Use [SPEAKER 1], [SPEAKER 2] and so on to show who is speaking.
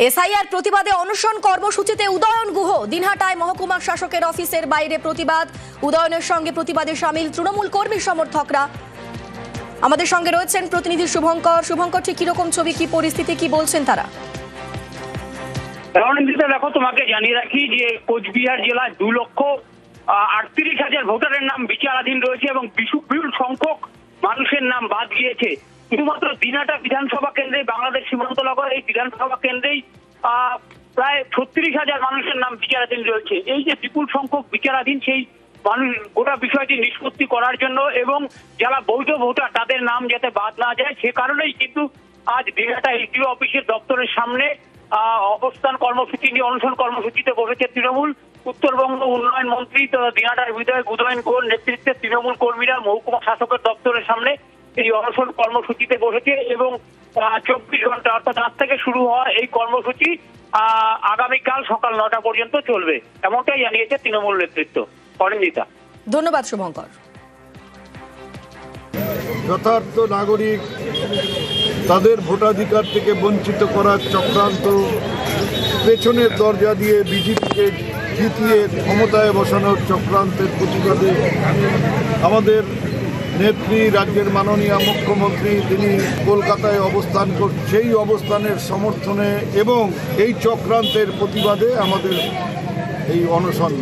[SPEAKER 1] SIR প্রতিবাদে অনশন কর্মসূচিতে উদয়ন গুহ। দিনহাটায় মহকুমা শাসকের অফিসের বাইরে প্রতিবাদ। উদয়নের সঙ্গে প্রতিবাদে শামিল তৃণমূল কর্মী সমর্থকরা। আমাদের সঙ্গে রয়েছেন প্রতিনিধি শুভঙ্কর। শুভঙ্কর, ঠিক কিরকম ছবি, কি পরিস্থিতি, কি বলছেন তারা?
[SPEAKER 2] দেখো, তোমাকে জানিয়ে রাখি যে কোচবিহার জেলায় 2,38,000 ভোটারের নাম বিচারাধীন রয়েছে এবং বিপুল সংখ্যক মানুষের নাম বাদ গিয়েছে। শুধুমাত্র দিনহাটা বিধানসভা কেন্দ্রে, বাংলাদেশ সীমান্ত লাগোয়া এই বিধানসভা কেন্দ্রেই প্রায় 36,000 মানুষের নাম বিচারাধীন রয়েছে। এই যে বিপুল সংখ্যক বিচারাধীন, সেই মানুষ গোটা বিষয়টি নিষ্পত্তি করার জন্য এবং যারা বৈধ ভোটার তাদের নাম যাতে বাদ না যায়, সে কারণেই কিন্তু আজ দিনহাটা এসডিও অফিসের দপ্তরের সামনে অবস্থান কর্মসূচি নিয়ে অনশন কর্মসূচিতে বসেছে তৃণমূল। উত্তরবঙ্গ উন্নয়ন মন্ত্রী দিনহাটার বিধায়ক উদয়ন গুহর নেতৃত্বে তৃণমূল কর্মীরা মহকুমা শাসকের দপ্তরের সামনে এই অনশন কর্মসূচিতে বসেছে এবং 24 ঘন্টা অর্থাৎ আজ থেকে শুরু হওয়া এই কর্মসূচি আগামীকাল সকাল 9টা পর্যন্ত চলবে, এমনটাই জানিয়েছে তৃণমূল নেতৃত্ব। অরিন্দিতা,
[SPEAKER 1] ধন্যবাদ শুভঙ্কর।
[SPEAKER 3] যথার্থ নাগরিক তাদের ভোটাধিকার থেকে বঞ্চিত করার চক্রান্ত, পেছনের দরজা দিয়ে বিজেপিকে জিতিয়ে ক্ষমতায় বসানোর চক্রান্তের প্রতিবাদে আমাদের নেত্রী, রাজ্যের মাননীয় মুখ্যমন্ত্রী, তিনি কলকাতায় অবস্থান করছেন। সেই অবস্থানের সমর্থনে এবং এই চক্রান্তের প্রতিবাদে আমাদের এই অনশন।